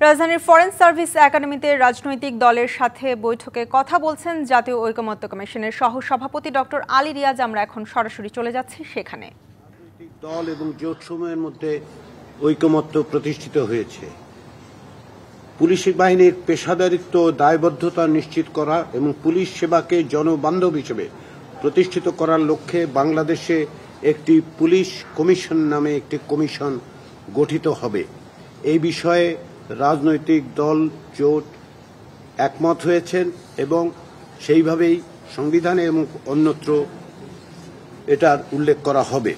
রাজধানীর foreign service একাডেমিতে রাজনৈতিক দলের সাথে বৈঠকে কথা বলছেন জাতীয় ঐকমত্য কমিশনের সহসভাপতি ডক্টর আলী রিয়াজ। আমরা এখন সরাসরি চলে যাচ্ছি সেখানে। রাজনৈতিক দল এবং জোটসমূহের মধ্যে ঐকমত্য প্রতিষ্ঠিত হয়েছে। পুলিশ বাহিনীর পেশাদারিত্ব ও দায়বদ্ধতা নিশ্চিত করা এবং পুলিশ সেবাকে জনবান্ধব হিসেবে প্রতিষ্ঠিত করার লক্ষ্যে বাংলাদেশে একটি পুলিশ কমিশন নামে একটি কমিশন গঠিত হবে। এই বিষয়ে রাজনৈতিক দল জোট একমত হয়েছেন এবং সেইভাবেই সংবিধানে এবং অন্যত্র এটার উল্লেখ করা হবে।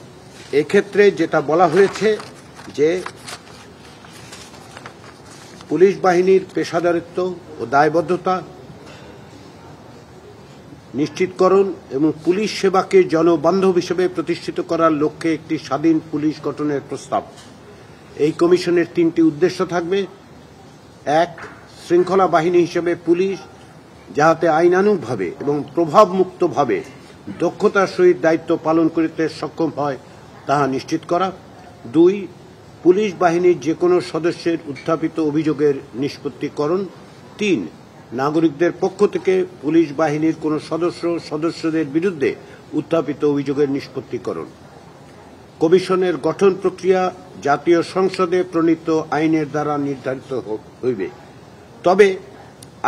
এক্ষেত্রে যেটা বলা হয়েছে যে পুলিশ বাহিনীর পেশাদারিত্ব ও দায়বদ্ধতা নিশ্চিতকরণ এবং পুলিশ সেবাকে জনবান্ধব হিসেবে প্রতিষ্ঠিত করার লক্ষ্যে একটি স্বাধীন পুলিশ গঠনের প্রস্তাব। এই কমিশনের তিনটি উদ্দেশ্য থাকবে। এক, শৃঙ্খলা বাহিনী হিসেবে পুলিশ যাহাতে আইনানুগভাবে এবং প্রভাবমুক্তভাবে দক্ষতার সহিত দায়িত্ব পালন করিতে সক্ষম হয় তাহা নিশ্চিত করা। দুই, পুলিশ বাহিনীর যে কোনো সদস্যের উত্থাপিত অভিযোগের নিষ্পত্তিকরণ। তিন, নাগরিকদের পক্ষ থেকে পুলিশ বাহিনীর কোনো সদস্যদের বিরুদ্ধে উত্থাপিত অভিযোগের নিষ্পত্তিকরণ। কমিশনের গঠন প্রক্রিয়া জাতীয় সংসদে প্রণীত আইনের দ্বারা নির্ধারিত হইবে। তবে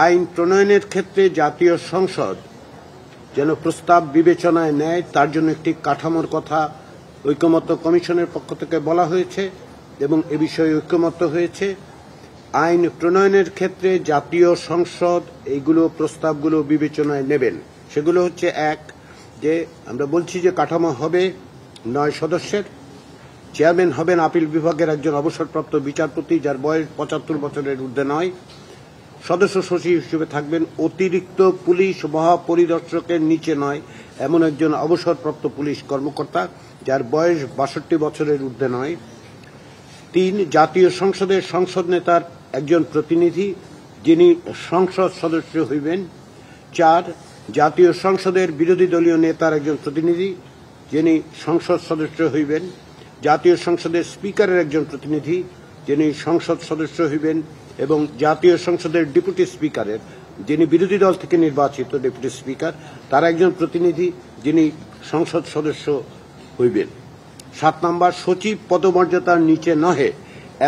আইন প্রণয়নের ক্ষেত্রে জাতীয় সংসদ যেন প্রস্তাব বিবেচনায় নেয় তার জন্য একটি কাঠামোর কথা ঐকমত্য কমিশনের পক্ষ থেকে বলা হয়েছে এবং এ বিষয়ে ঐকমত্য হয়েছে। আইন প্রণয়নের ক্ষেত্রে জাতীয় সংসদ এইগুলো প্রস্তাবগুলো বিবেচনায় নেবেন। সেগুলো হচ্ছে, এক, যে আমরা বলছি যে কাঠামো হবে 9 সদস্যের। চেয়ারম্যান হবেন আপিল বিভাগের একজন অবসরপ্রাপ্ত বিচারপতি যার বয়স 75 বছরের ঊর্ধ্বে নয়। সদস্য সচিব হিসেবে থাকবেন অতিরিক্ত পুলিশ মহাপরিদর্শকের নিচে নয় এমন একজন অবসরপ্রাপ্ত পুলিশ কর্মকর্তা যার বয়স 62 বছরের ঊর্ধ্বে নয়। 3, জাতীয় সংসদের সংসদ নেতার একজন প্রতিনিধি যিনি সংসদ সদস্য হইবেন। 4, জাতীয় সংসদের বিরোধী দলীয় নেতার একজন প্রতিনিধি যিনি সংসদ সদস্য হইবেন। জাতীয় সংসদের স্পিকারের একজন প্রতিনিধি যিনি সংসদ সদস্য হইবেন এবং জাতীয় সংসদের ডেপুটি স্পিকারের যিনি বিরোধী দল থেকে নির্বাচিত ডেপুটি স্পিকার তার একজন প্রতিনিধি যিনি সংসদ সদস্য হইবেন। 7 নম্বর, সচিব পদমর্যাদার নিচে নহে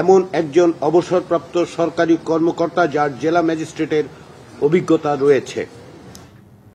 এমন একজন অবসরপ্রাপ্ত সরকারি কর্মকর্তা যার জেলা ম্যাজিস্ট্রেটের অভিজ্ঞতা রয়েছে।